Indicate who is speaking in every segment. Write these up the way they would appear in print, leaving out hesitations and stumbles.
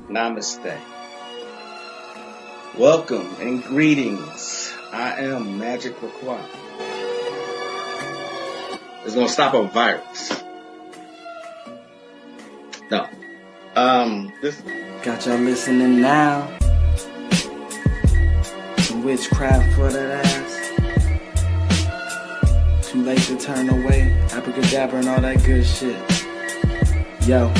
Speaker 1: Namaste. Welcome and greetings. I am Magick. It's gonna stop a virus. No. This
Speaker 2: Got y'all listening now. Some witchcraft for that ass. Too late to turn away. Abracadabra and all that good shit. Yo.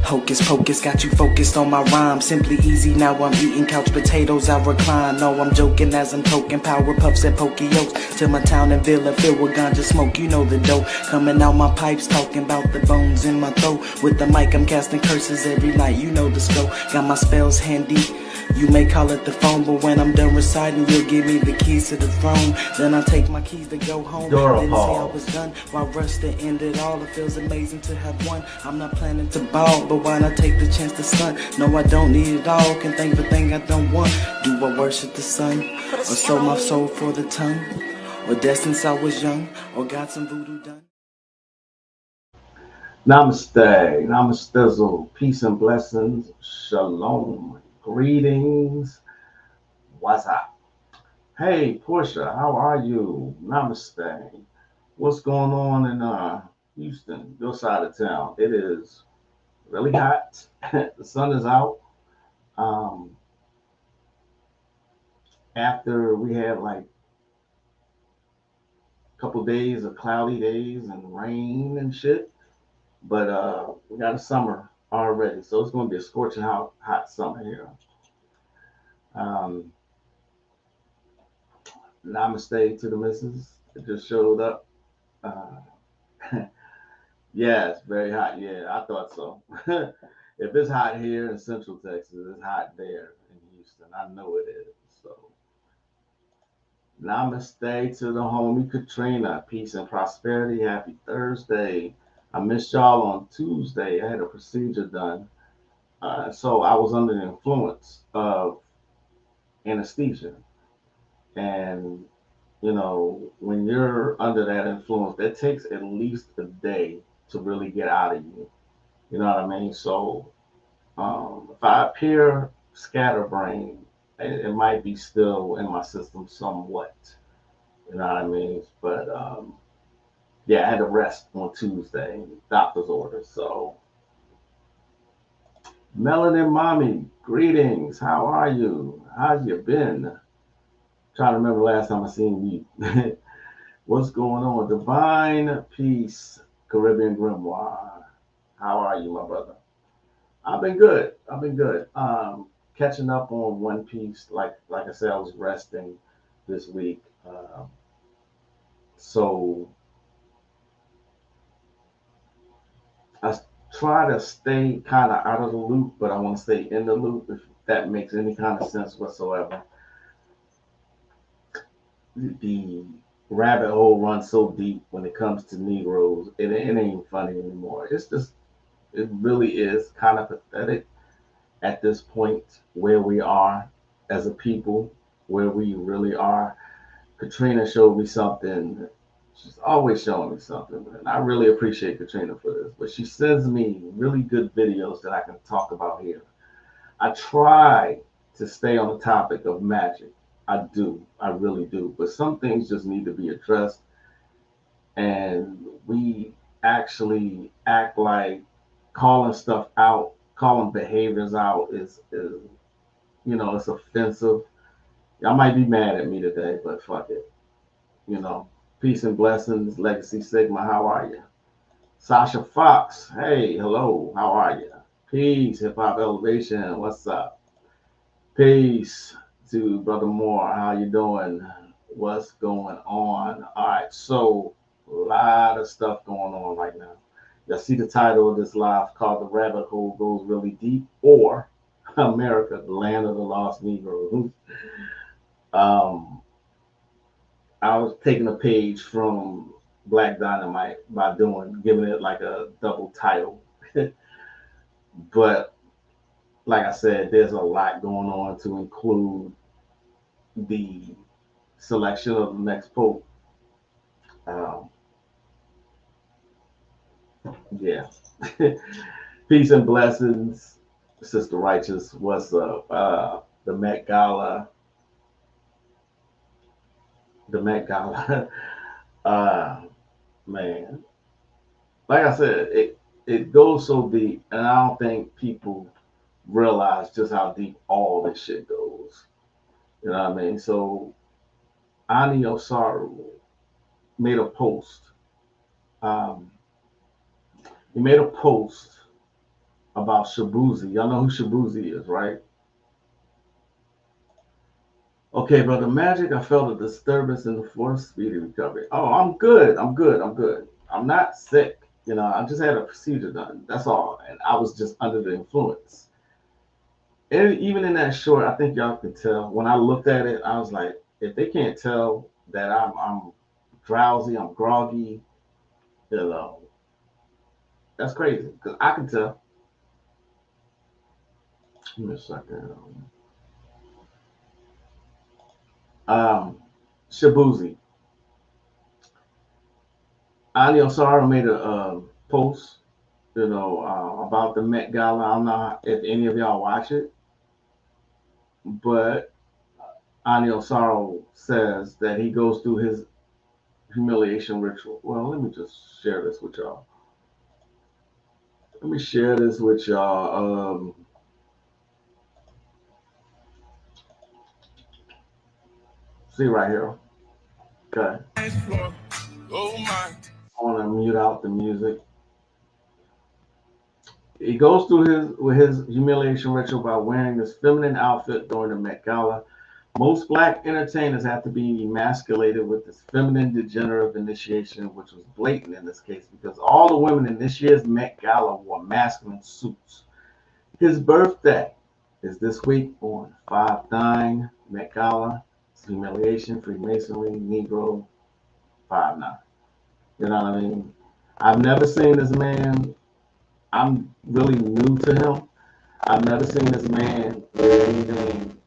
Speaker 2: Hocus pocus, got you focused on my rhyme. Simply easy, now I'm eating couch potatoes, I recline. No, I'm joking as I'm toking power puffs at Pokeyokes. Till my town and villa filled with ganja smoke, you know the dope. Coming out my pipes, talking about the bones in my throat. With the mic, I'm casting curses every night, you know the scope. Got my spells handy. You may call it the phone, but when I'm done reciting, you'll give me the keys to the throne. Then I'll take my keys to go home. Didn't say I was done. While rush to end it all, it feels amazing to have won. I'm not planning to ball, but why not take the chance to stunt? No, I don't need it all. Can think of a thing I don't want. Do I worship the sun? Or sold my soul for the tongue? Or dead since I was young? Or got some voodoo done?
Speaker 3: Namaste, namastizzle, peace and blessings, shalom, greetings, what's up? Hey, Portia, how are you? Namaste. What's going on in Houston, your side of town? It is really hot. The sun is out. Um, After we had like a couple days of cloudy days and rain and shit, but we got a summer already, so it's going to be a scorching hot summer here. Um, Namaste to the missus. It just showed up. Uh, yeah, it's very hot. Yeah, I thought so. If it's hot here in Central Texas, it's hot there in Houston. I know it is. So, namaste to the homie Katrina. Peace and prosperity. Happy Thursday. I missed y'all on Tuesday. I had a procedure done. So I was under the influence of anesthesia. And when you're under that influence, that takes at least a day to really get out of you. You know what I mean? So if I appear scatterbrained, it might be still in my system somewhat. You know what I mean? But yeah, I had to rest on Tuesday, doctor's orders. So, Melanin Mommy, greetings. How are you? How's you been? Trying to remember last time I seen you. What's going on? Divine Peace, Caribbean Grimoire. How are you, my brother? I've been good. I've been good. Catching up on One Piece. Like I said, I was resting this week. So I try to stay kind of out of the loop, but I want to stay in the loop if that makes any kind of sense whatsoever. The rabbit hole runs so deep when it comes to Negroes. It ain't funny anymore. It really is kind of pathetic at this point where we are as a people, where we really are. Katrina showed me something. She's always showing me something, and I really appreciate Katrina for this. But she sends me really good videos that I can talk about here. I try to stay on the topic of magic. I do, I really do. But some things just need to be addressed, and we actually act like calling stuff out, calling behaviors out is it's offensive. Y'all might be mad at me today, but fuck it. You know, peace and blessings, Legacy Sigma. How are you? Sasha Fox. Hey, hello. How are you? Peace, Hip Hop Elevation. What's up? Peace to Brother Moore. How you doing? What's going on? All right, so a lot of stuff going on right now. Y'all see the title of this live called "The Rabbit Hole Goes Really Deep" or "America, the Land of the Lost Negroes." Um, I was taking a page from Black Dynamite by giving it like a double title. But like I said, there's a lot going on to include the selection of the next pope. Um, yeah. Peace and blessings Sister Righteous, what's up? The Met Gala, the Met Gala. uh, man, like I said, it goes so deep, and I don't think people realize just how deep all this shit goes. You know what I mean? So Ani Osaru made a post. Um, he made a post about Shabuzi. Y'all know who Shabuzi is, right? Okay, brother Magic, I felt a disturbance in the force speedy recovery. Oh, I'm good. I'm good. I'm good. I'm not sick. You know, I just had a procedure done. That's all. And I was just under the influence. And even in that short, I think y'all could tell. When I looked at it, I was like, if they can't tell that I'm drowsy, I'm groggy, you know, that's crazy. Because I can tell. Give me a second. Shabuzi. Ali Osara made a post, about the Met Gala. I don't know if any of y'all watch it, but Ali Osara says that he goes through his humiliation ritual. Well, let me just share this with y'all. Let me share this with y'all. See right here. Okay. I want to mute out the music. He goes through his humiliation ritual by wearing this feminine outfit during the Met Gala. Most black entertainers have to be emasculated with this feminine degenerative initiation, which was blatant in this case because all the women in this year's Met Gala wore masculine suits. His birthday is this week on 5/9, Met Gala, humiliation, Freemasonry, Negro, 5/9. You know what I mean? I've never seen this man. I'm really new to him. I've never seen this man wear anything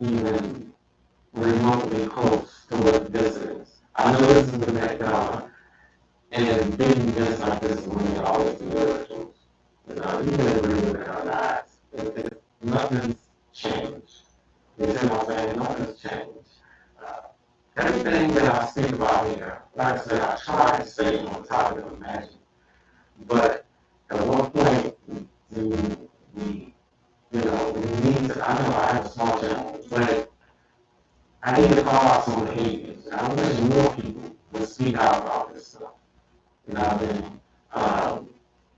Speaker 3: even remotely close to what this is. I know this is the Met Gala, and big events like this is when you always do rituals. You know, you can agree with it or not. Nothing's changed. You see what I'm saying? Nothing's changed. Uh, Everything that I speak about here, like I said, I try to stay on topic of magic, but at one point, we, we need to, I know I have a small channel, but I need to call out some behaviors. I wish more people would speak out about this stuff. You know what I mean?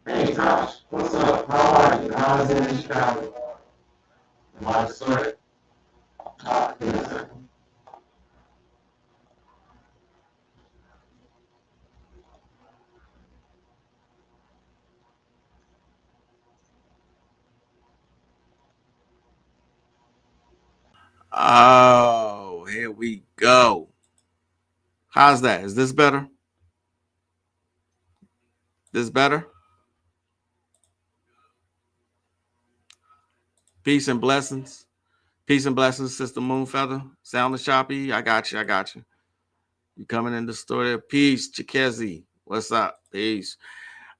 Speaker 3: Hey, Josh, what's up? How are you? How is it in Chicago? Am I sorry? Give me a second.
Speaker 1: Oh, here we go. How's that? Is this better? This better? Peace and blessings. Peace and blessings, Sister Moonfeather. Sound the shoppy. I got you. I got you. You coming in the store there? Peace, Chikezi. What's up? Peace.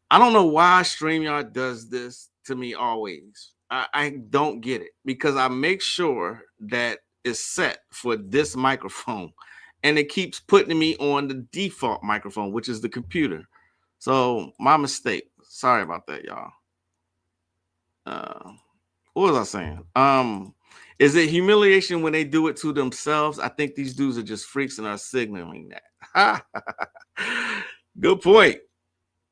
Speaker 1: I don't know why StreamYard does this to me always. I don't get it because I make sure that it's set for this microphone and it keeps putting me on the default microphone, which is the computer. So my mistake. Sorry about that, y'all. Uh, what was I saying? Is it humiliation when they do it to themselves? I think these dudes are just freaks and are signaling that. Good point.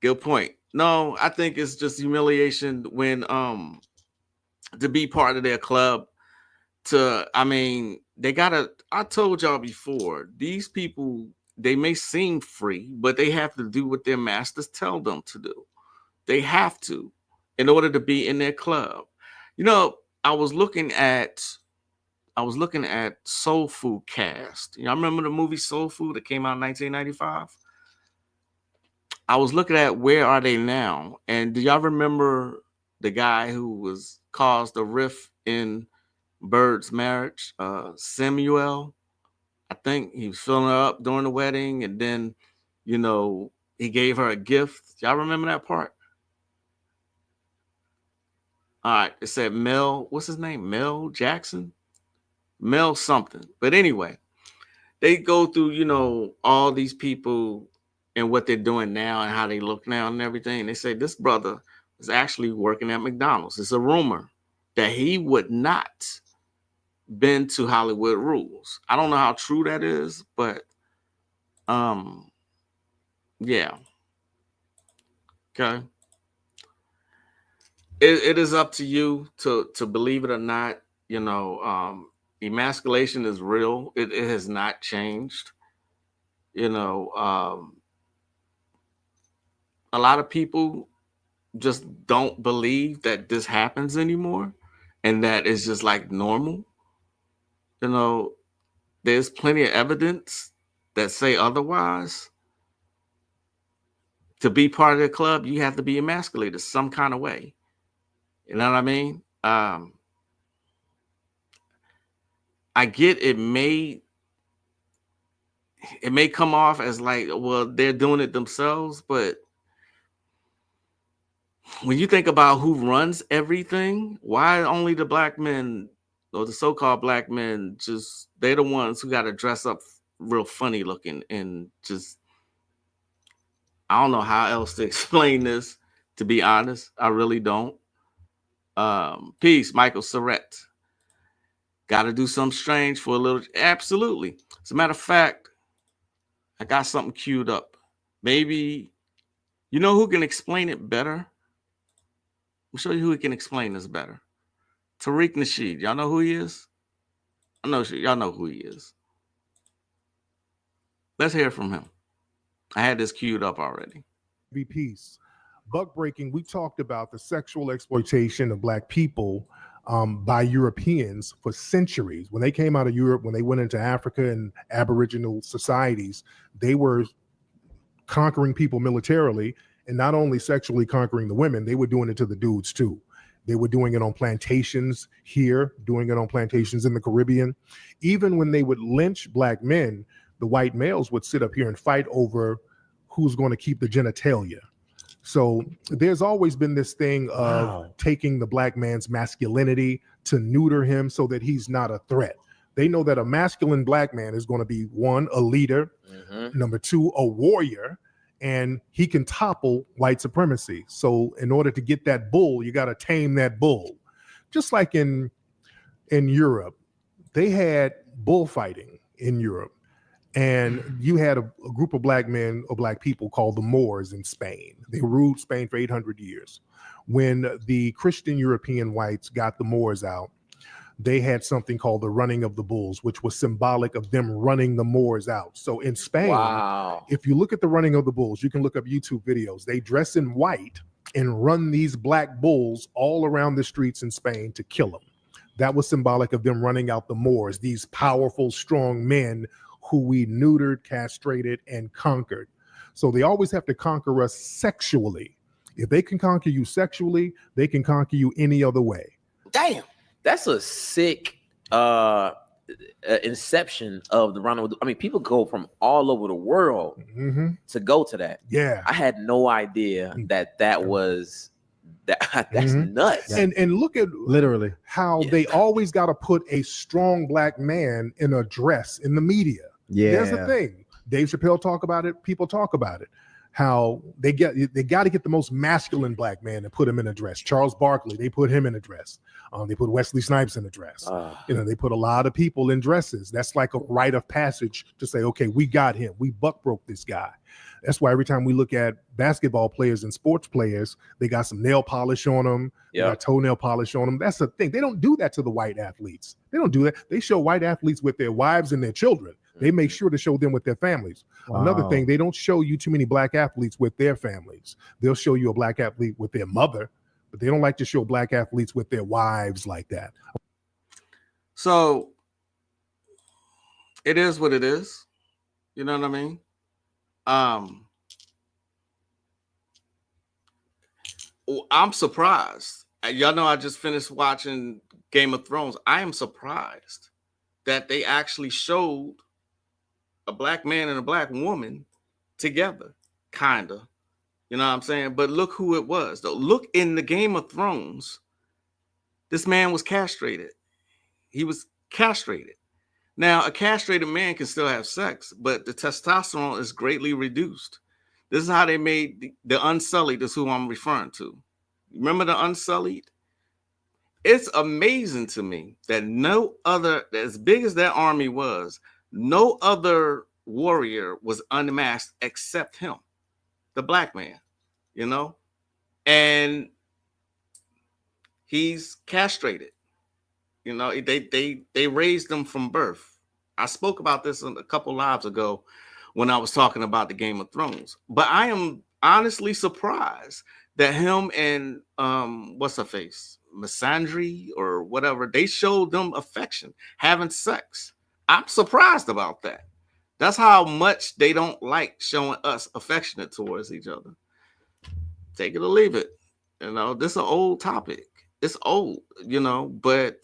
Speaker 1: Good point. No, I think it's just humiliation when to be part of their club. They gotta. I told y'all before, these people they may seem free, but they have to do what their masters tell them to do. They have to in order to be in their club. You know, I was looking at Soul Food Cast. You know, I remember the movie Soul Food that came out in 1995. I was looking at Where Are They Now? And do y'all remember the guy who was caused a rift in Bird's marriage? Samuel. I think he was filling her up during the wedding, and then, he gave her a gift. Y'all remember that part? All right, it said Mel. What's his name? Mel Jackson. Mel something. But anyway, they go through, all these people and what they're doing now and how they look now and everything. They say this brother is actually working at McDonald's. It's a rumor that he would not been to Hollywood Rules. I don't know how true that is, but um, yeah, okay. It is up to you to believe it or not. Emasculation is real. It has not changed. You know, a lot of people just don't believe that this happens anymore and that it's just like normal. You know, there's plenty of evidence that say otherwise. To be part of the club, you have to be emasculated some kind of way. You know what I mean? I get it may come off as like, well, they're doing it themselves, but when you think about who runs everything, why only the black men or the so-called black men, just they're the ones who got to dress up real funny looking and just, I don't know how else to explain this, to be honest. I really don't. Peace, Michael Surrett. Got to do something strange for a little. Absolutely. As a matter of fact, I got something queued up. Maybe, who can explain it better? I'll show you who can explain this better. Tariq Nasheed. Y'all know who he is? I know y'all know who he is. Let's hear from him. I had this queued up already.
Speaker 4: Peace. Buck breaking, we talked about the sexual exploitation of black people by Europeans for centuries. When they came out of Europe, when they went into Africa and Aboriginal societies, they were conquering people militarily and not only sexually conquering the women, they were doing it to the dudes too. They were doing it on plantations here, doing it on plantations in the Caribbean. Even when they would lynch black men, the white males would sit up here and fight over who's going to keep the genitalia. So there's always been this thing of taking the black man's masculinity to neuter him so that he's not a threat. They know that a masculine black man is going to be, one, a leader, number two, a warrior, and he can topple white supremacy. So in order to get that bull, you got to tame that bull. Just like in Europe, they had bullfighting in Europe. And you had a group of black men or black people called the Moors in Spain. They ruled Spain for 800 years. When the Christian European whites got the Moors out, they had something called the running of the bulls, which was symbolic of them running the Moors out. So in Spain, if you look at the running of the bulls, you can look up YouTube videos. They dress in white and run these black bulls all around the streets in Spain to kill them. That was symbolic of them running out the Moors, these powerful, strong men who we neutered, castrated, and conquered. So they always have to conquer us sexually. If they can conquer you sexually, they can conquer you any other way.
Speaker 5: Damn. That's a sick inception of the run. I mean, people go from all over the world to go to that.
Speaker 4: Yeah.
Speaker 5: I had no idea that was that's nuts.
Speaker 4: And look at literally how they always got to put a strong black man in a dress in the media. Yeah. There's the thing. Dave Chappelle talk about it. People talk about it. How they got to get the most masculine black man and put him in a dress. Charles Barkley, they put him in a dress. They put Wesley Snipes in a dress. They put a lot of people in dresses. That's like a rite of passage to say, okay, we got him. We buck broke this guy. That's why every time we look at basketball players and sports players, they got some nail polish on them, they got toenail polish on them. That's the thing. They don't do that to the white athletes. They don't do that. They show white athletes with their wives and their children. They make sure to show them with their families. Wow. Another thing, they don't show you too many black athletes with their families. They'll show you a black athlete with their mother, but they don't like to show black athletes with their wives like that.
Speaker 1: So it is what it is. You know what I mean? I'm surprised. Y'all know I just finished watching Game of Thrones. I am surprised that they actually showed a black man and a black woman together, kind of. You know what I'm saying? But look who it was, though. Look in the Game of Thrones. This man was castrated. He was castrated. Now, a castrated man can still have sex, but the testosterone is greatly reduced. This is how they made the Unsullied, is who I'm referring to. Remember the Unsullied? It's amazing to me that no other, as big as that army was, no other warrior was unmasked except him, the black man, you know? And he's castrated. You know, they raised them from birth. I spoke about this a couple lives ago when I was talking about the Game of Thrones. But I am honestly surprised that him and what's her face, Misandry or whatever, they showed them affection, having sex. I'm surprised about that. That's how much they don't like showing us affectionate towards each other. Take it or leave it. You know, this is an old topic. It's old, you know, but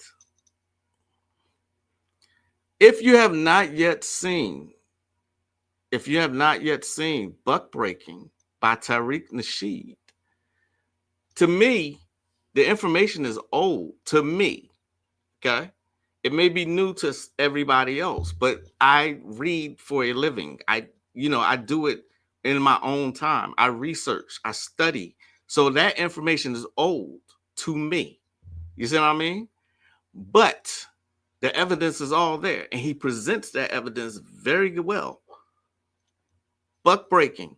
Speaker 1: if you have not yet seen Buck Breaking by Tariq Nasheed, to me, the information is old to me. Okay. It may be new to everybody else, but I read for a living. I do it in my own time. I research, I study. So that information is old to me. You see what I mean? But the evidence is all there, and he presents that evidence very well. Buck breaking.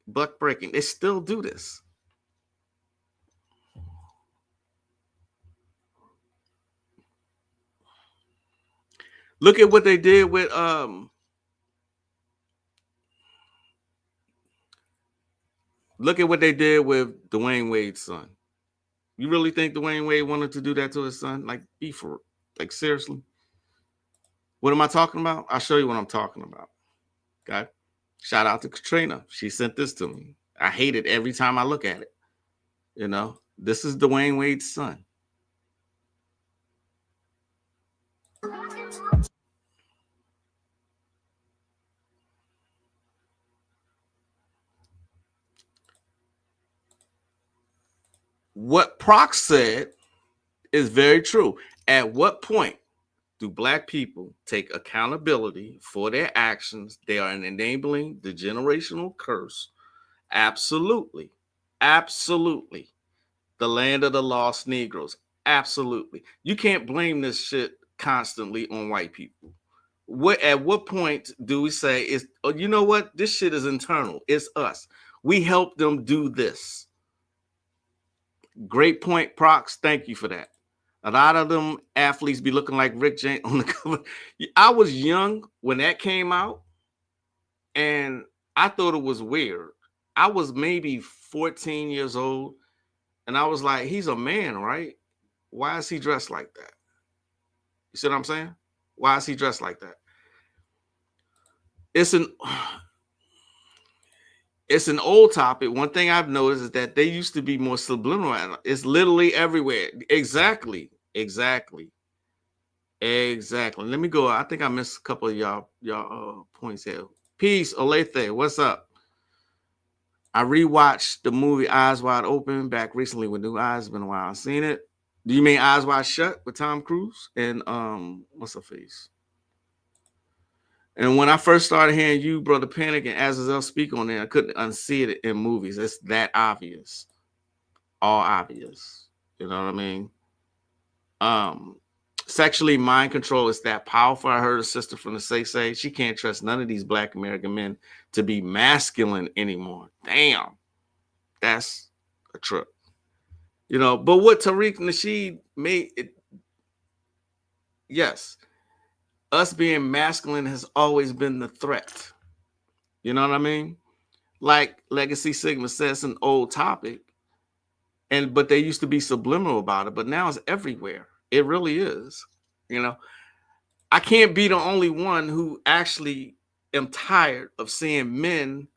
Speaker 1: They still do this. Look at what they did with Dwayne Wade's son. You really think Dwayne Wade wanted to do that to his son? Like, seriously? What am I talking about? I'll show you what I'm talking about. Okay. Shout out to Katrina. She sent this to me. I hate it every time I look at it. You know, this is Dwayne Wade's son. What Proc said is very true. At what point do black people take accountability for their actions? They are enabling the generational curse. Absolutely. Absolutely. The land of the lost Negroes. Absolutely. You can't blame this shit constantly on white people. At what point do we say, you know what? This shit is internal. It's us. We helped them do this. Great point, Prox. Thank you for that. A lot of them athletes be looking like Rick James on the cover. I was young when that came out, and I thought it was weird. I was maybe 14 years old, and I was like, he's a man, right? Why is he dressed like that? You see what I'm saying? Why is he dressed like that? It's an old topic. One thing I've noticed is that they used to be more subliminal. It's literally everywhere. Exactly. Let me go. I think I missed a couple of y'all points here. Peace, Olathe. What's up? I rewatched the movie Eyes Wide Open back recently with new eyes. It's been a while. I've seen it. Do you mean Eyes Wide Shut with Tom Cruise and what's her face? And when I first started hearing you, Brother Panic, and Azazel speak on it, I couldn't unsee it in movies. It's that obvious. All obvious. You know what I mean? Sexually mind control is that powerful. I heard a sister from the say she can't trust none of these black American men to be masculine anymore. Damn. That's a trip. You know, but what Tariq Nasheed made it, yes, us being masculine has always been the threat. You know what I mean? Like Legacy Sigma says, an old topic, but they used to be subliminal about it, but now it's everywhere. It really is. You know, I can't be the only one who actually am tired of seeing men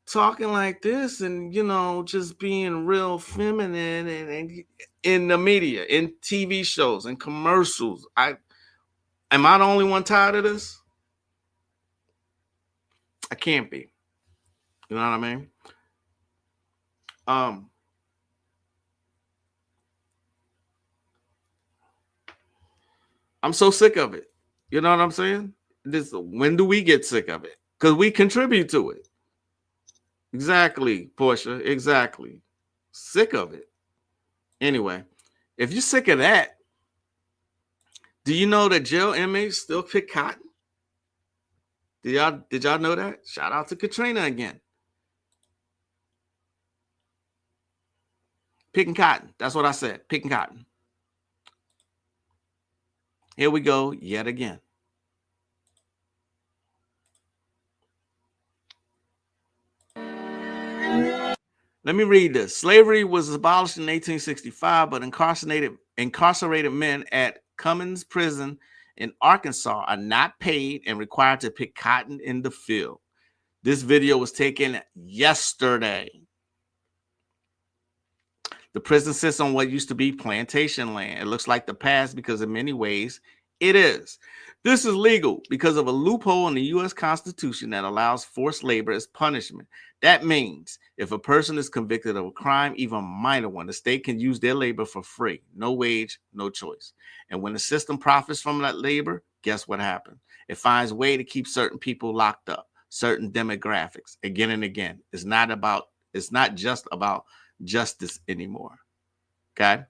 Speaker 1: talking like this and, you know, just being real feminine and in the media, in TV shows and commercials. Am I the only one tired of this? I can't be. You know what I mean? I'm so sick of it. You know what I'm saying? When do we get sick of it? Because we contribute to it. Exactly, Portia. Exactly. Sick of it. Anyway, if you're sick of that, do you know that jail inmates still pick cotton? Did y'all know that? Shout out to Katrina again. Picking cotton. That's what I said. Picking cotton. Here we go yet again. Let me read this. Slavery was abolished in 1865, but incarcerated men at Cummins Prison in Arkansas are not paid and required to pick cotton in the field. This video was taken yesterday. The prison sits on what used to be plantation land. It looks like the past because in many ways it is. This is legal because of a loophole in the U.S. Constitution that allows forced labor as punishment. That means if a person is convicted of a crime, even a minor one, the state can use their labor for free. No wage, no choice. And when the system profits from that labor, guess what happens? It finds a way to keep certain people locked up, certain demographics, again and again. It's not just about justice anymore. Okay.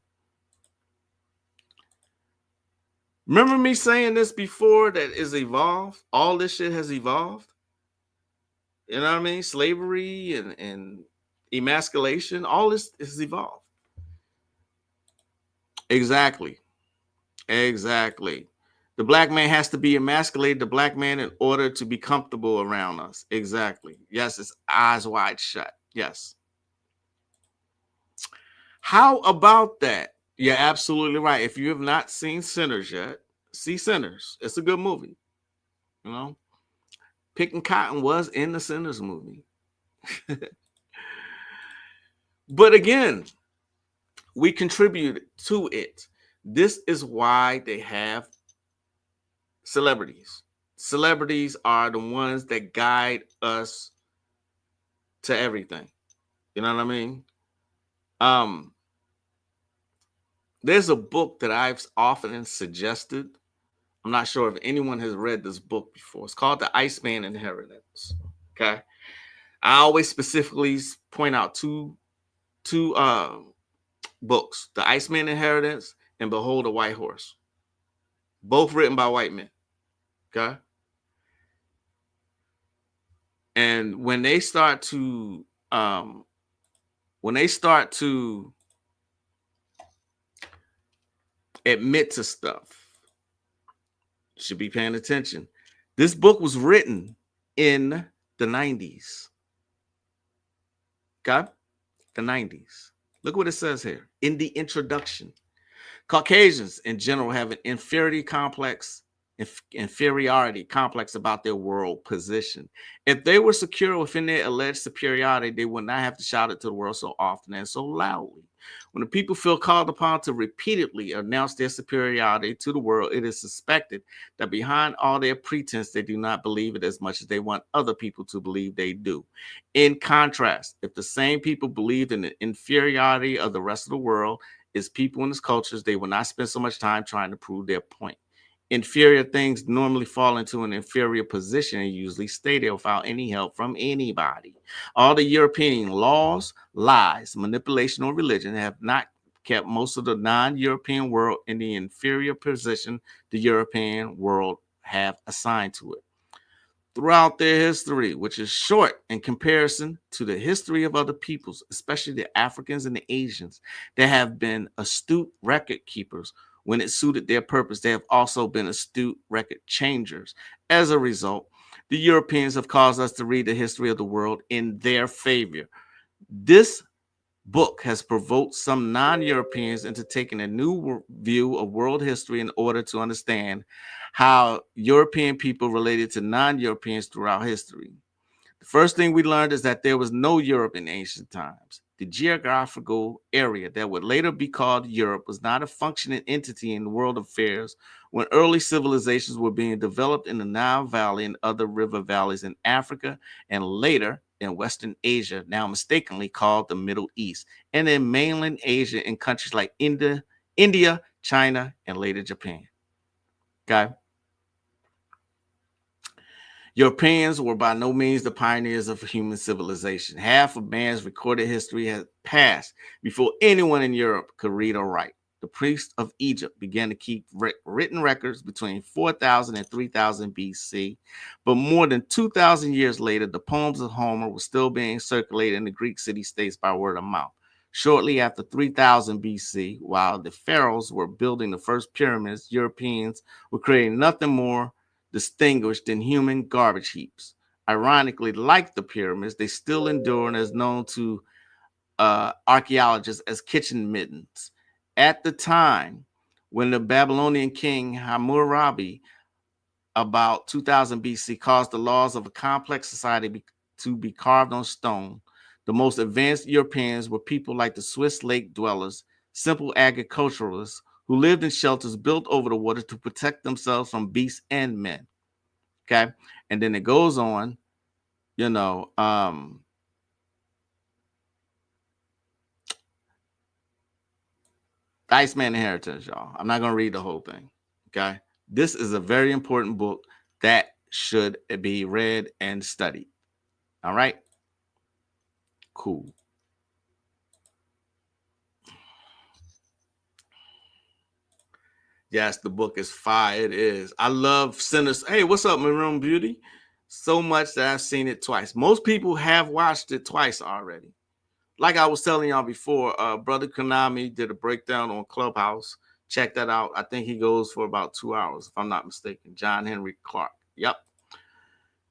Speaker 1: Remember me saying this before, that is evolved. All this shit has evolved. You know what I mean? Slavery and emasculation, all this has evolved. Exactly. The black man has to be emasculated, the black man, in order to be comfortable around us. Exactly. Yes, it's eyes wide shut. Yes. How about that? You're absolutely right. If you have not seen Sinners yet, see Sinners. It's a good movie. You know, Picking Cotton was in the Sinners movie. But again, we contribute to it. This is why they have celebrities. Celebrities are the ones that guide us to everything. You know what I mean? There's a book that I've often suggested. I'm not sure if anyone has read this book before. It's called The Iceman Inheritance. Okay. I always specifically point out two books, The Iceman Inheritance and Behold a White Horse. Both written by white men. Okay. And when they start to admit to stuff, you should be paying attention. This book was written in the 90s. Okay? The 90s. Look what it says here in the introduction. Caucasians in general have an inferiority complex about their world position. If they were secure within their alleged superiority, they would not have to shout it to the world so often and so loudly. When the people feel called upon to repeatedly announce their superiority to the world, it is suspected that behind all their pretense, they do not believe it as much as they want other people to believe they do. In contrast, if the same people believed in the inferiority of the rest of the world, its people and its cultures, they will not spend so much time trying to prove their point. Inferior things normally fall into an inferior position and usually stay there without any help from anybody. All the European laws, lies, manipulation, or religion have not kept most of the non-European world in the inferior position the European world have assigned to it. Throughout their history, which is short in comparison to the history of other peoples, especially the Africans and the Asians, they have been astute record keepers. When it suited their purpose, they have also been astute record changers. As a result, the Europeans have caused us to read the history of the world in their favor. This book has provoked some non-Europeans into taking a new view of world history in order to understand how European people related to non-Europeans throughout history. The first thing we learned is that there was no Europe in ancient times. The geographical area that would later be called Europe was not a functioning entity in world affairs when early civilizations were being developed in the Nile Valley and other river valleys in Africa, and later in Western Asia, now mistakenly called the Middle East, and in mainland Asia in countries like India, China, and later Japan. Okay. Europeans were by no means the pioneers of human civilization. Half of man's recorded history had passed before anyone in Europe could read or write. The priests of Egypt began to keep written records between 4000 and 3000 BC, but more than 2,000 years later, the poems of Homer were still being circulated in the Greek city-states by word of mouth. Shortly after 3000 BC, while the pharaohs were building the first pyramids, Europeans were creating nothing more distinguished than human garbage heaps. Ironically, like the pyramids, they still endure and is known to archaeologists as kitchen middens. At the time when the Babylonian king Hammurabi, about 2000 BC, caused the laws of a complex society to be carved on stone, the most advanced Europeans were people like the Swiss lake dwellers, simple agriculturalists who lived in shelters built over the water to protect themselves from beasts and men. Okay. And then it goes on, you know, Iceman Inheritance, y'all. I'm not going to read the whole thing. Okay. This is a very important book that should be read and studied. All right. Cool. Yes, the book is fire. It is. I love Sinners. Hey, what's up, Maroon Beauty? So much that I've seen it twice. Most people have watched it twice already. Like I was telling y'all before, Brother Konami did a breakdown on Clubhouse. Check that out. I think he goes for about 2 hours, if I'm not mistaken. John Henry Clark. Yep.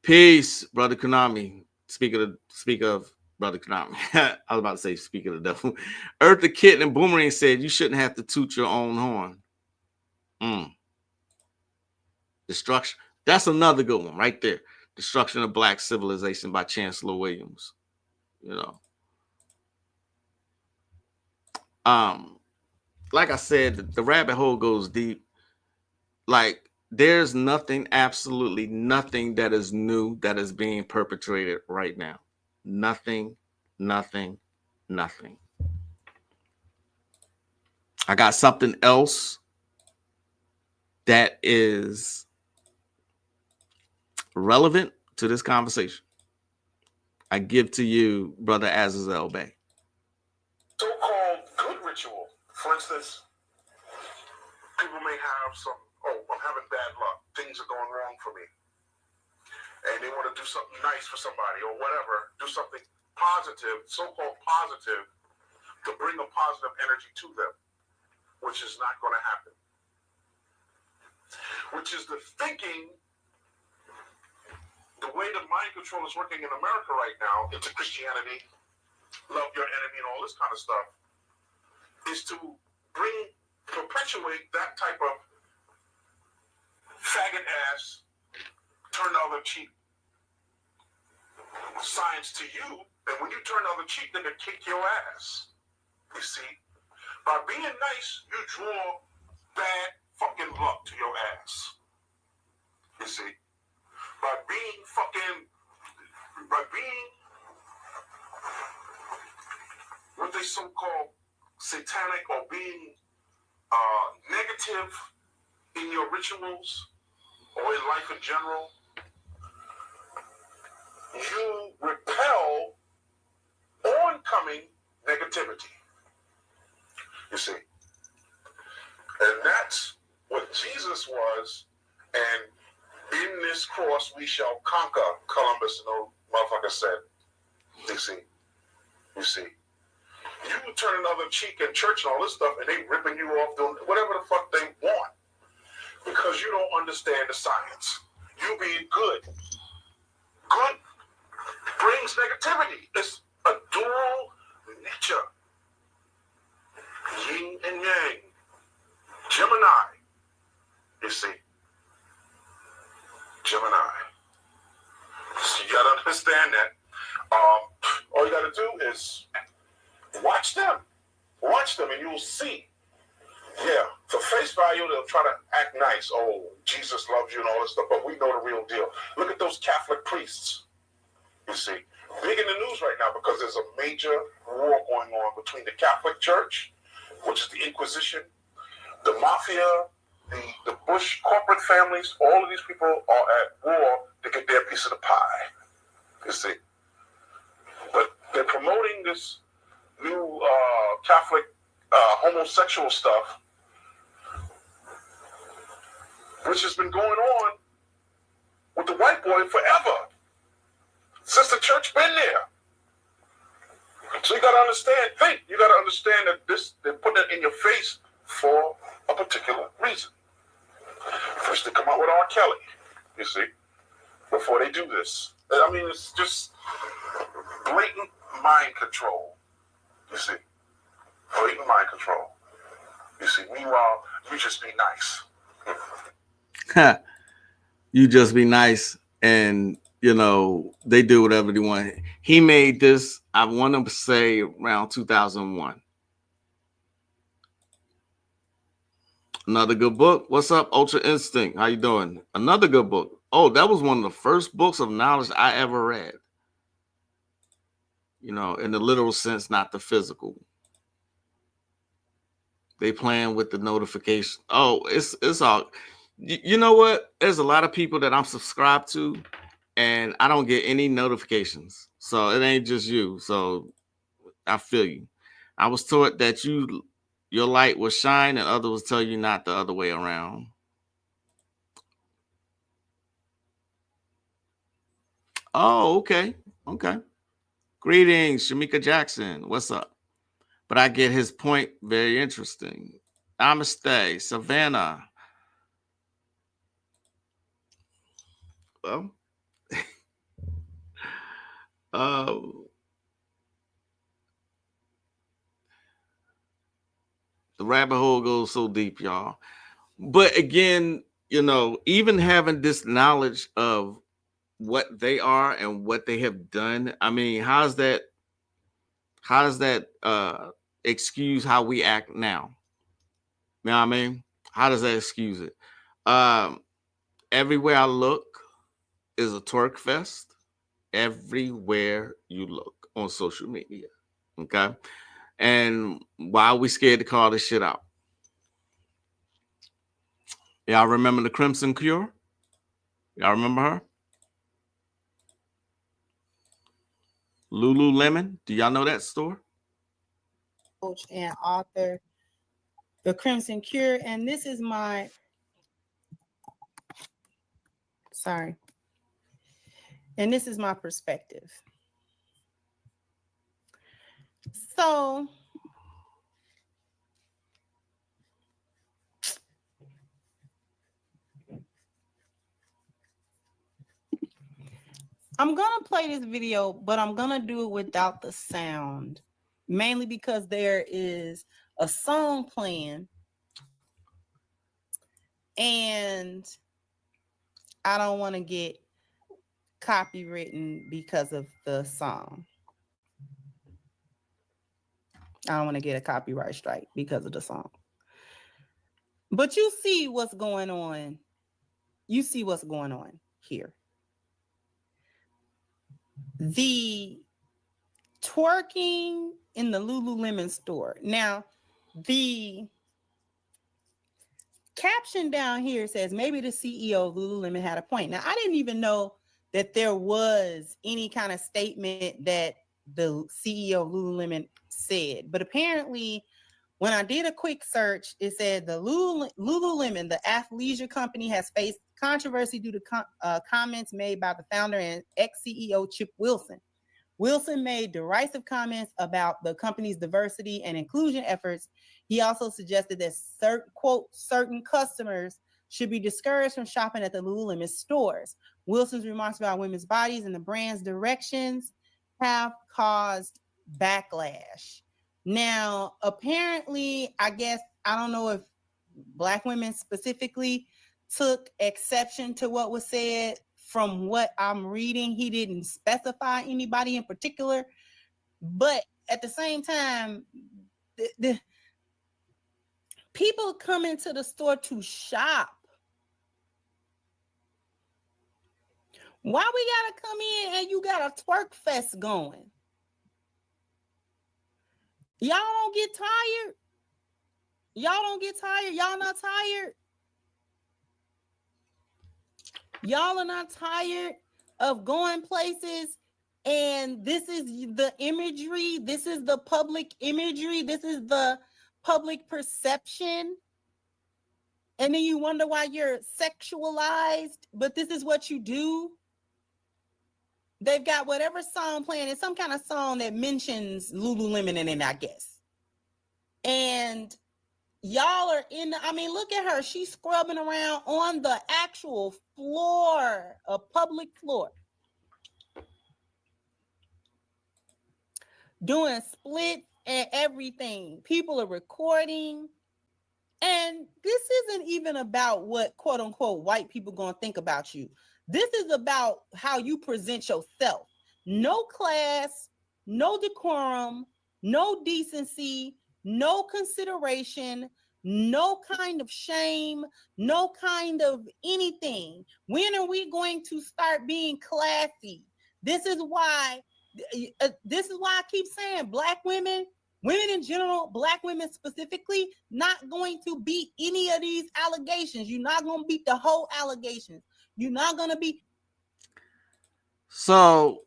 Speaker 1: Peace, Brother Konami. Speak of Brother Konami. I was about to say, speak of the devil. Earth the Kitten and Boomerang said, you shouldn't have to toot your own horn. Destruction. That's another good one right there. Destruction of Black Civilization by Chancellor Williams. You know. Like I said, the rabbit hole goes deep. Like, there's nothing, absolutely nothing that is new that is being perpetrated right now. Nothing. I got something else that is relevant to this conversation. I give to you, Brother Azazel Bey.
Speaker 6: So-called good ritual. For instance, people may have some, I'm having bad luck. Things are going wrong for me. And they want to do something nice for somebody or whatever. Do something positive, so-called positive, to bring a positive energy to them, which is not going to happen. Which is the thinking, the way the mind control is working in America right now, into Christianity, love your enemy and all this kind of stuff, is to perpetuate that type of faggot ass, turn the other cheek signs to you. And when you turn the other cheek, they're going to kick your ass. You see? By being nice, you draw bad fucking luck to your ass. You see? By being what they so-called satanic or being negative in your rituals or in life in general, you repel oncoming negativity. You see? And that's what Jesus was, and in this cross we shall conquer, Columbus and old motherfucker said. You see. You turn another cheek in church and all this stuff, and they ripping you off doing whatever the fuck they want because you don't understand the science. You being good brings negativity. It's a dual nature. Yin and yang. Gemini. You see. Gemini. So you gotta understand that. All you gotta do is watch them, and you'll see. Yeah, for face value, they'll try to act nice. Oh, Jesus loves you and all this stuff, but we know the real deal. Look at those Catholic priests. You see, big in the news right now because there's a major war going on between the Catholic Church, which is the Inquisition, the Mafia, the Bush corporate families, all of these people are at war to get their piece of the pie. You see. But they're promoting this new Catholic homosexual stuff, which has been going on with the white boy forever, since the church been there. So you got to understand, you got to understand that they're putting it in your face for a particular reason. First, they come out with R. Kelly, you see, before they do this. I mean, it's just blatant mind control, you see. Blatant mind control. You see, meanwhile, you just be nice.
Speaker 1: You just be nice, and they do whatever they want. He made this, I want to say, around 2001. Another good book. What's up, Ultra Instinct? How you doing? Another good book. Oh, that was one of the first books of knowledge I ever read. In the literal sense, not the physical. They playing with the notification. Oh, it's all. You know what? There's a lot of people that I'm subscribed to, and I don't get any notifications. So it ain't just you. So I feel you. I was taught that your light will shine, and others will tell you not the other way around. Oh, okay. Okay. Greetings, Shamika Jackson. What's up? But I get his point. Very interesting. Namaste, Savannah. Well, the rabbit hole goes so deep, y'all. But again, even having this knowledge of what they are and what they have done, I mean, how does that excuse how we act now? You know what I mean? How does that excuse it? Everywhere I look is a twerk fest. Everywhere you look on social media. Okay. And why are we scared to call this shit out? Y'all remember the Crimson Cure? Y'all remember her? Lululemon. Do y'all know that store?
Speaker 7: Coach and author, The Crimson Cure. And this is my, and this is my perspective. So I'm going to play this video, but I'm going to do it without the sound, mainly because there is a song playing and I don't want to get copywritten because of the song. I don't want to get a copyright strike because of the song. But you see what's going on. You see what's going on here. The twerking in the Lululemon store. Now, the caption down here says maybe the CEO of Lululemon had a point. Now, I didn't even know that there was any kind of statement that the CEO of Lululemon said. But apparently, when I did a quick search, it said the Lululemon, the athleisure company, has faced controversy due to comments made by the founder and ex-CEO Chip Wilson. Wilson made derisive comments about the company's diversity and inclusion efforts. He also suggested that certain customers should be discouraged from shopping at the Lululemon stores. Wilson's remarks about women's bodies and the brand's directions have caused backlash. Now, apparently, I guess, I don't know if Black women specifically took exception to what was said. From what I'm reading, he didn't specify anybody in particular. But at the same time, the people come into the store to shop. Why we gotta come in and you got a twerk fest going? Y'all don't get tired? Y'all don't get tired? Y'all not tired? Y'all are not tired of going places, and this is the imagery, this is the public imagery, this is the public perception. And then you wonder why you're sexualized, but this is what you do. They've got whatever song playing. It's some kind of song that mentions Lululemon in it, I guess. And y'all are in I mean, look at her. She's scrubbing around on the actual floor, a public floor, doing splits and everything. People are recording. And this isn't even about what quote unquote white people gonna think about you. This is about how you present yourself. No class, no decorum, no decency, no consideration, no kind of shame, no kind of anything. When are we going to start being classy? This is why I keep saying black women in general, black women specifically, not going to beat any of these allegations. You're not going to beat the whole allegations. You're not going to be.
Speaker 1: So,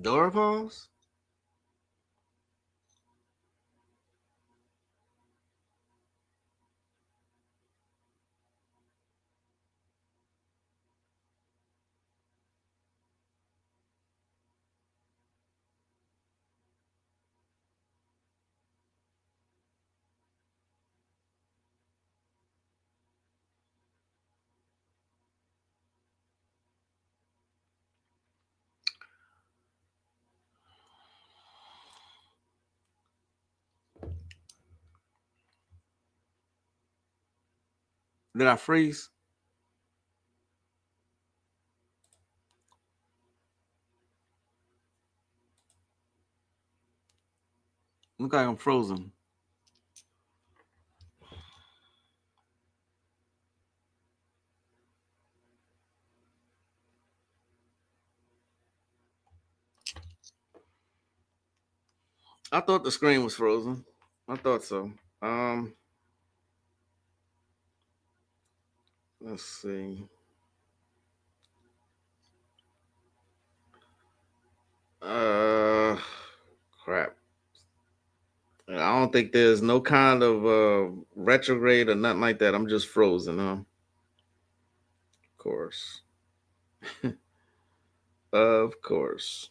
Speaker 1: Dora pause? Did I freeze? Look like I'm frozen. I thought the screen was frozen. I thought so. Let's see. Crap. I don't think there's no kind of retrograde or nothing like that. I'm just frozen, huh? Of course. Of course.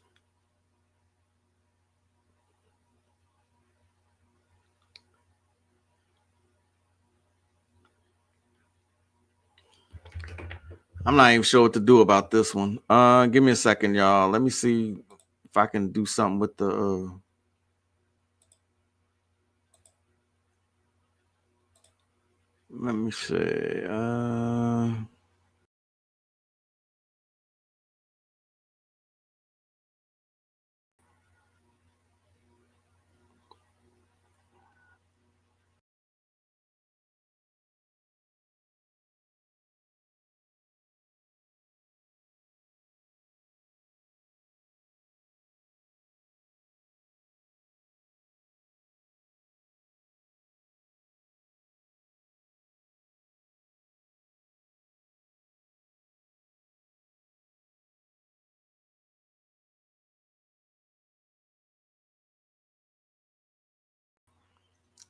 Speaker 1: I'm not even sure what to do about this one. Give me a second, y'all. Let me see if I can do something with the let me see.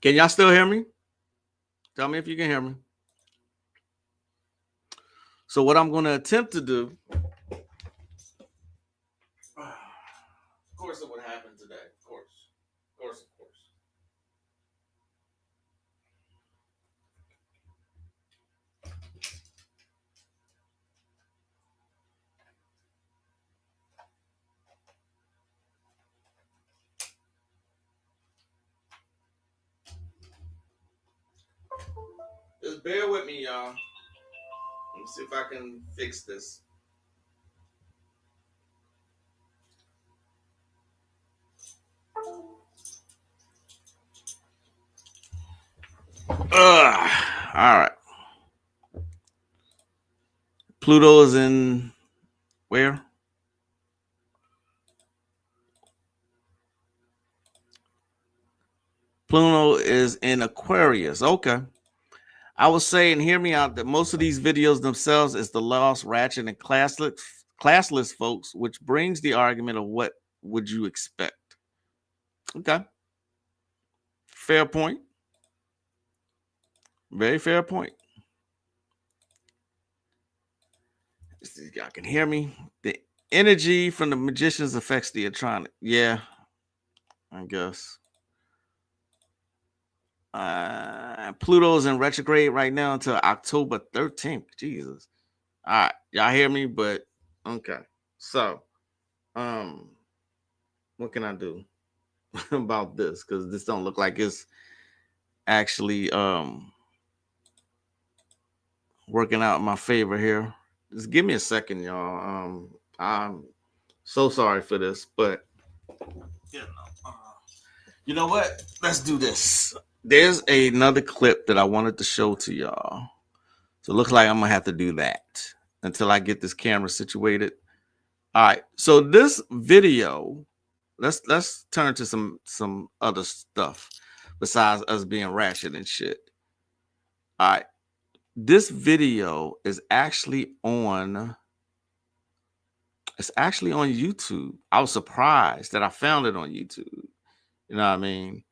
Speaker 1: Can y'all still hear me? Tell me if you can hear me. So what I'm going to attempt to do, of course, it would happen today. Of course, of course, of course. Just bear with me, y'all. Let me see if I can fix this. All right. Pluto is in where? Pluto is in Aquarius. Okay. I was saying, hear me out, that most of these videos themselves is the lost, ratchet, and classless folks, which brings the argument of what would you expect? Okay. Fair point. Very fair point. Y'all can hear me. The energy from the magicians affects the electronic. Yeah, I guess. Pluto's in retrograde right now until October 13th. Jesus. All right. Y'all hear me? But okay. So, what can I do about this? Because this don't look like it's actually working out in my favor here. Just give me a second, y'all. I'm so sorry for this, but you know what? Let's do this. There's another clip that I wanted to show to y'all. So it looks like I'm gonna have to do that until I get this camera situated. All right. So this video, let's turn to some other stuff besides us being ratchet and shit. All right. This video is actually on. It's actually on YouTube. I was surprised that I found it on YouTube. You know what I mean?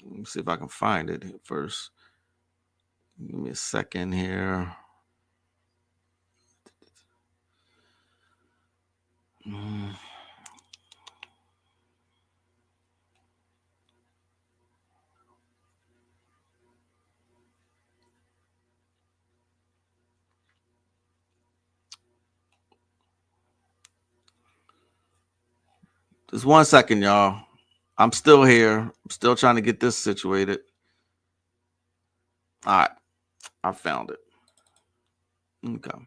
Speaker 1: Let me see if I can find it first. Give me a second here. Just 1 second, y'all. I'm still here. I'm still trying to get this situated. All right. I found it. Okay.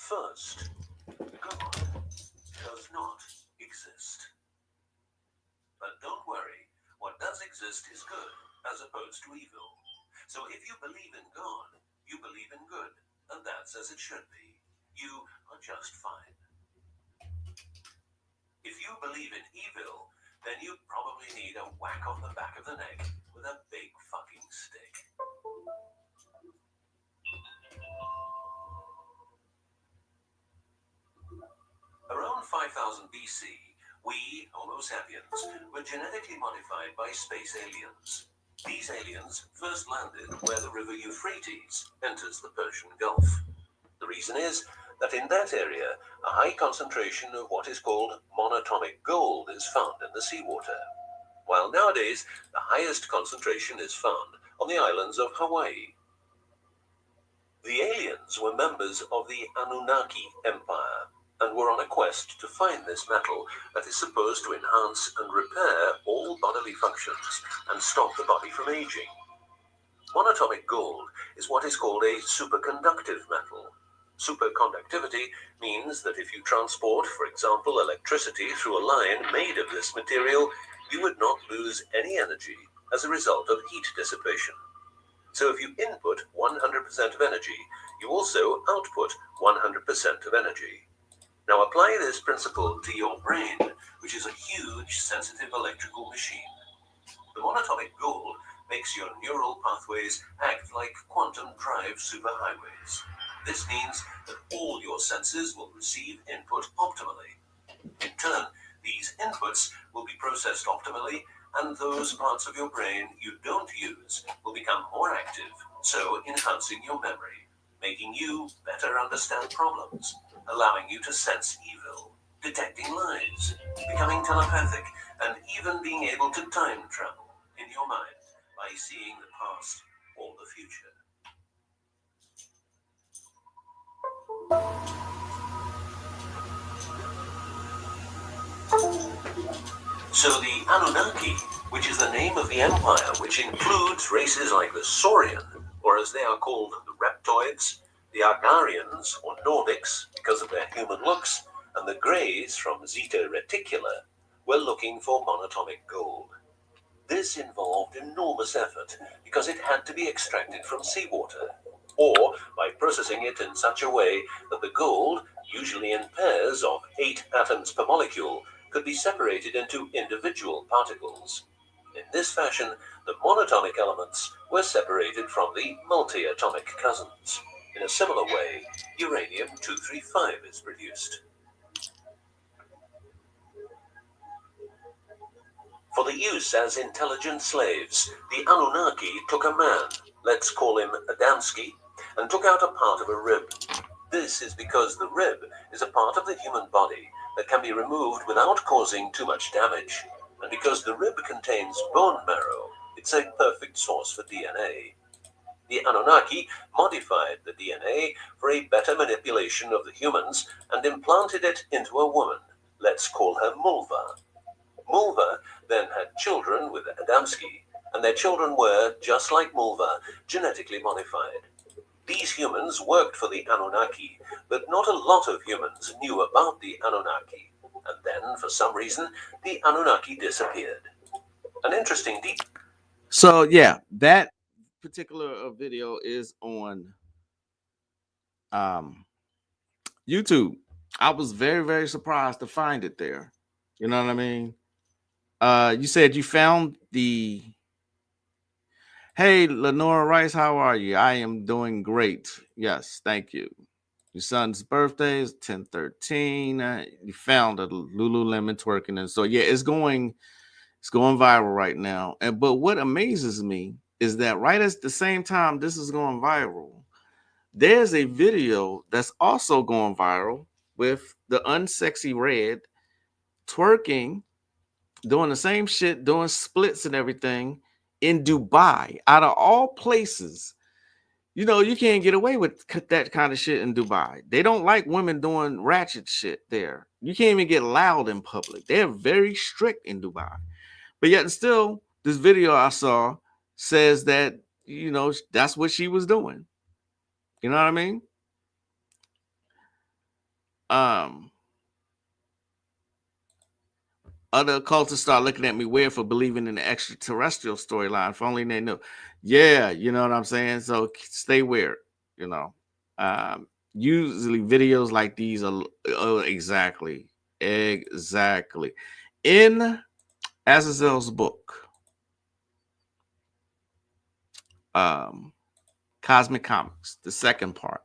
Speaker 8: First, God does not exist. But don't worry, what does exist is good, as opposed to evil. So if you believe in God, you believe in good, and that's as it should be. You are just fine. If you believe in evil, then you probably need a whack on the back of the neck with a big fucking stick. Around 5000 BC, we, Homo sapiens, were genetically modified by space aliens. These aliens first landed where the river Euphrates enters the Persian Gulf. The reason is that in that area, a high concentration of what is called monatomic gold is found in the seawater, while nowadays the highest concentration is found on the islands of Hawaii. The aliens were members of the Anunnaki Empire and were on a quest to find this metal that is supposed to enhance and repair all bodily functions and stop the body from aging. Monatomic gold is what is called a superconductive metal. Superconductivity means that if you transport, for example, electricity through a line made of this material, you would not lose any energy as a result of heat dissipation. So if you input 100% of energy, you also output 100% of energy. Now apply this principle to your brain, which is a huge sensitive electrical machine. The monatomic gold makes your neural pathways act like quantum drive superhighways. This means that all your senses will receive input optimally. In turn, these inputs will be processed optimally, and those parts of your brain you don't use will become more active, so enhancing your memory, making you better understand problems, allowing you to sense evil, detecting lies, becoming telepathic, and even being able to time travel in your mind by seeing the past or the future. So the Anunnaki, which is the name of the empire, which includes races like the Saurian, or as they are called, the Reptoids, the Argarians, or Nordics, because of their human looks, and the Greys from Zeta Reticula, were looking for monatomic gold. This involved enormous effort because it had to be extracted from seawater, or by processing it in such a way that the gold, usually in pairs of 8 atoms per molecule, could be separated into individual particles. In this fashion, the monatomic elements were separated from the multi-atomic cousins. In a similar way, uranium-235 is produced. For the use as intelligent slaves, the Anunnaki took a man, let's call him Adamski, and took out a part of a rib. This is because the rib is a part of the human body that can be removed without causing too much damage, and because the rib contains bone marrow, it's a perfect source for DNA. The Anunnaki modified the DNA for a better manipulation of the humans and implanted it into a woman, let's call her Mulva. Mulva then had children with Adamski, and their children were, just like Mulva, genetically modified. These humans worked for the Anunnaki, but not a lot of humans knew about the Anunnaki, and then, for some reason, the Anunnaki disappeared. An interesting detail.
Speaker 1: So yeah, that particular video is on YouTube. I was very, very surprised to find it there. You know what I mean? You said you found the. Hey, Lenora Rice, how are you? I am doing great. Yes, thank you. Your son's birthday is 10/13. You found a Lululemon twerking, and so yeah, it's going viral right now. And but what amazes me is that right at the same time this is going viral, there's a video that's also going viral with the unsexy red twerking, doing the same shit, doing splits and everything in Dubai. Out of all places, you know, you can't get away with that kind of shit in Dubai. They don't like women doing ratchet shit there. You can't even get loud in public. They're very strict in Dubai. But yet and still, this video I saw says that, you know, that's what she was doing. You know what I mean? Other cultists start looking at me weird for believing in the extraterrestrial storyline. If only they knew. Yeah, you know what I'm saying? So stay weird, you know. Usually videos like these are exactly. In Azazel's book, Cosmic Comics, the second part.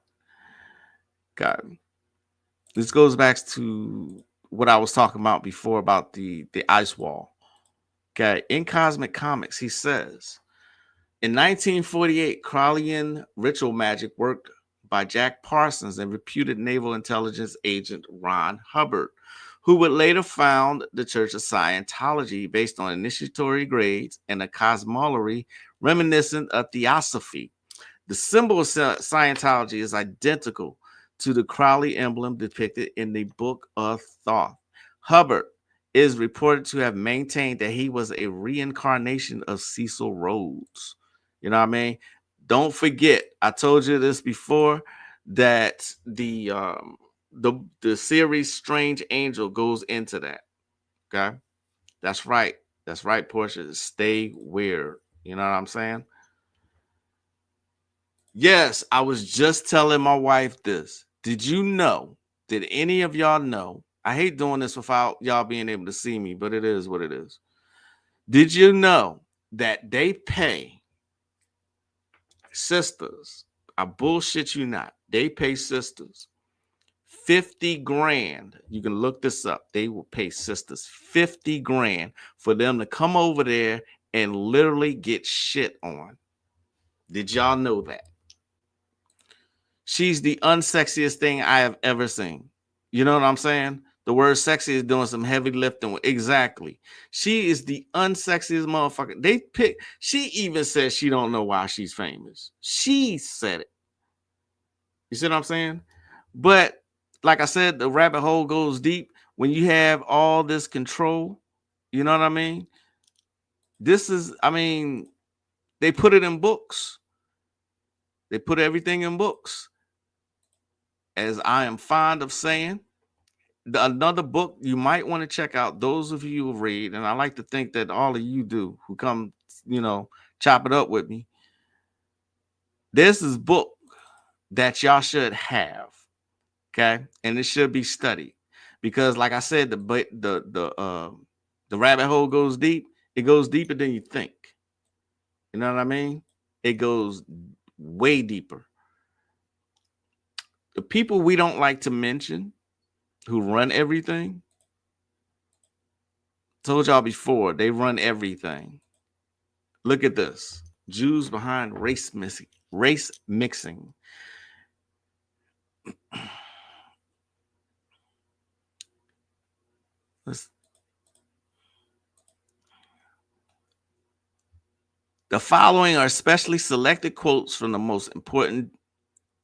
Speaker 1: God, this goes back to what I was talking about before about the ice wall. Okay, in Cosmic Comics, he says in 1948, Crowleyan ritual magic worked by Jack Parsons and reputed naval intelligence agent Ron Hubbard, who would later found the Church of Scientology based on initiatory grades and a cosmology reminiscent of Theosophy. The symbol of Scientology is identical to the Crowley emblem depicted in the Book of Thoth. Hubbard is reported to have maintained that he was a reincarnation of Cecil Rhodes. You know what I mean? Don't forget, I told you this before, that the series Strange Angel goes into that. Okay, that's right. That's right, Portia. Stay weird. You know what I'm saying? Yes, I was just telling my wife this. Did you know? Did any of y'all know? I hate doing this without y'all being able to see me, but it is what it is. Did you know that they pay sisters? I bullshit you not. They pay sisters 50 grand. You can look this up. They will pay sisters 50 grand for them to come over there and literally get shit on. Did y'all know that? She's the unsexiest thing I have ever seen. You know what I'm saying? The word sexy is doing some heavy lifting. Exactly. She is the unsexiest motherfucker. She even says she don't know why she's famous. She said it. You see what I'm saying? But like I said, the rabbit hole goes deep when you have all this control You know what I mean? This is, I mean, they put it in books. They put everything in books. As I am fond of saying, another book you might want to check out, those of you who read, and I like to think that all of you do who come, chop it up with me. This is book that y'all should have, okay? And it should be studied because, like I said, the rabbit hole goes deep. It goes deeper than you think. You know what I mean? It goes way deeper. The people we don't like to mention who run everything, told y'all before, they run everything. Look at this. Jews behind race mixing. The following are specially selected quotes from the most important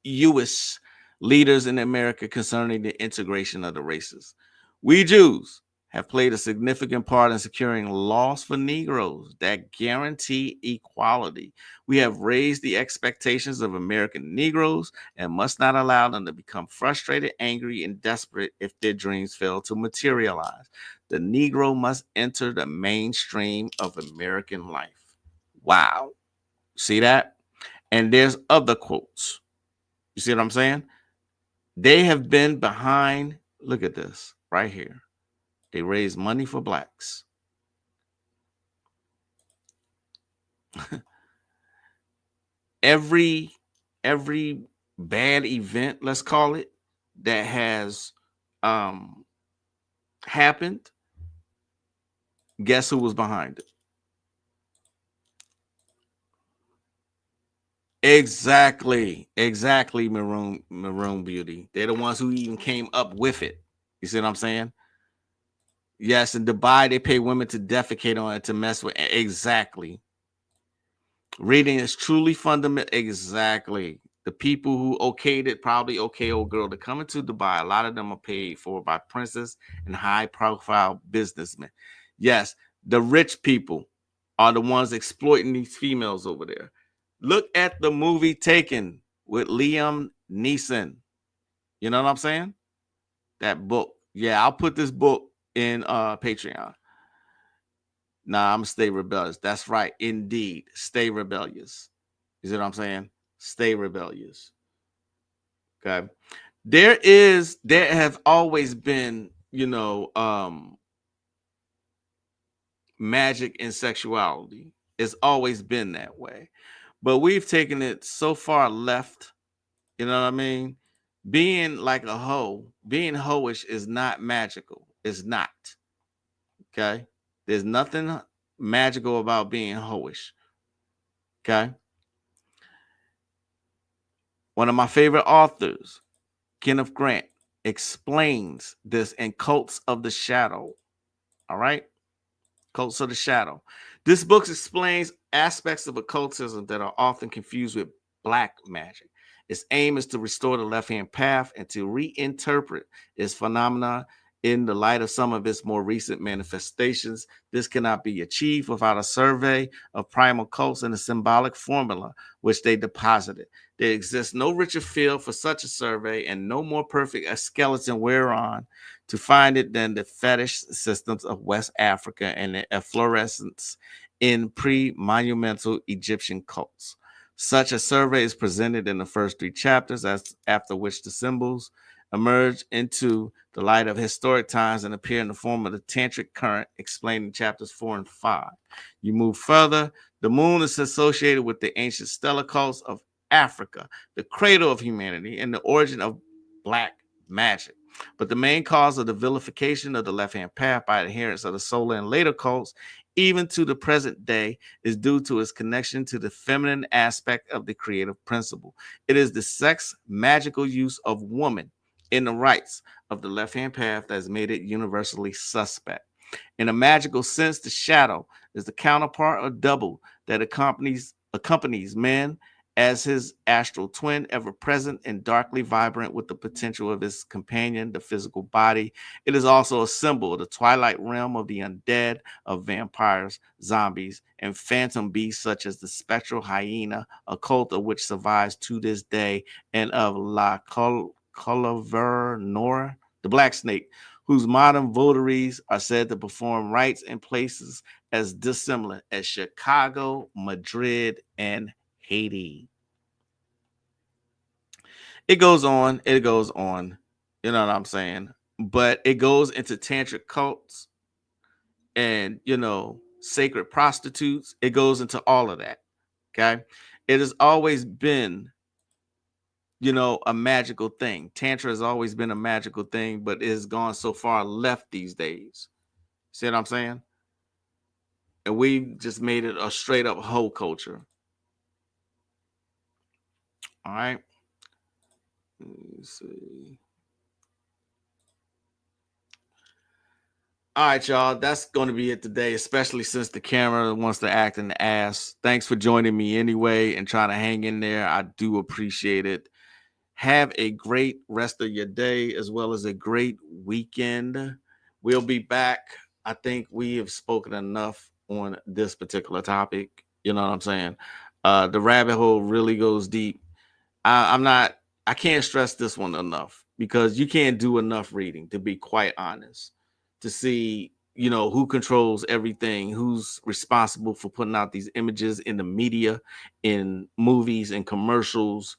Speaker 1: U.S. leaders in America concerning the integration of the races. We Jews have played a significant part in securing laws for Negroes that guarantee equality. We have raised the expectations of American Negroes and must not allow them to become frustrated, angry, and desperate if their dreams fail to materialize. The Negro must enter the mainstream of American life. Wow. See that? And there's other quotes. You see what I'm saying? They have been behind, look at this right here. They raise money for blacks. every bad event, let's call it, that has happened, guess who was behind it? Exactly, Maroon Beauty. They're the ones who even came up with it. You see what I'm saying? Yes, in Dubai, they pay women to defecate on it to mess with. Exactly. Reading is truly fundamental. Exactly. The people who okayed it, probably okay old girl to come into Dubai. A lot of them are paid for by princes and high-profile businessmen. Yes, the rich people are the ones exploiting these females over there. Look at the movie Taken with Liam Neeson. You know what I'm saying? That book. Yeah, I'll put this book in Patreon. Nah, I'm gonna stay rebellious. That's right. Indeed. Stay rebellious. You see what I'm saying? Stay rebellious. Okay. There have always been, magic in sexuality. It's always been that way. But we've taken it so far left. You know what I mean? Being like a hoe, being hoish is not magical. It's not. Okay. There's nothing magical about being hoish. Okay. One of my favorite authors, Kenneth Grant, explains this in Cults of the Shadow. All right. Cults of the Shadow. This book explains aspects of occultism that are often confused with black magic. Its aim is to restore the left-hand path and to reinterpret its phenomena in the light of some of its more recent manifestations. This cannot be achieved without a survey of primal cults and a symbolic formula which they deposited. There exists no richer field for such a survey and no more perfect a skeleton whereon to find it than the fetish systems of West Africa and the efflorescence in pre-monumental Egyptian cults. Such a survey is presented in the first 3 chapters, after which the symbols emerge into the light of historic times and appear in the form of the tantric current explained in chapters 4 and 5. You move further, the moon is associated with the ancient stellar cults of Africa, the cradle of humanity, and the origin of black magic. But the main cause of the vilification of the left-hand path by adherents of the solar and later cults, even to the present day, is due to its connection to the feminine aspect of the creative principle. It is the sex magical use of woman in the rites of the left-hand path that has made it universally suspect. In a magical sense, the shadow is the counterpart or double that accompanies men as his astral twin, ever present and darkly vibrant with the potential of his companion, the physical body. It is also a symbol of the twilight realm of the undead, of vampires, zombies, and phantom beasts such as the spectral hyena, a cult of which survives to this day, and of La Nora, the black snake, whose modern votaries are said to perform rites in places as dissimilar as Chicago, Madrid, and Haiti. It goes on. It goes on. You know what I'm saying? But it goes into tantric cults and, sacred prostitutes. It goes into all of that. Okay. It has always been, a magical thing. Tantra has always been a magical thing, but it has gone so far left these days. See what I'm saying? And we just made it a straight up hoe culture. All right. Let me see. All right, y'all. That's going to be it today, especially since the camera wants to act in the ass. Thanks for joining me anyway and trying to hang in there. I do appreciate it. Have a great rest of your day as well as a great weekend. We'll be back. I think we have spoken enough on this particular topic. You know what I'm saying? The rabbit hole really goes deep. I can't stress this one enough because you can't do enough reading, to be quite honest, to see, who controls everything, who's responsible for putting out these images in the media, in movies and commercials.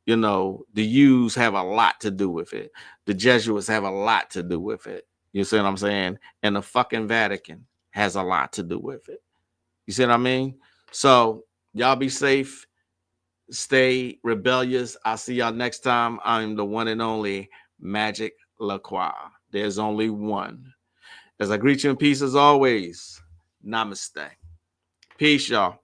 Speaker 1: The Jews have a lot to do with it. The Jesuits have a lot to do with it. You see what I'm saying? And the fucking Vatican has a lot to do with it. You see what I mean? So y'all be safe. Stay rebellious. I'll see y'all next time. I'm the one and only Magick LaCroix. There's only one. As I greet you in peace as always, namaste. Peace, y'all.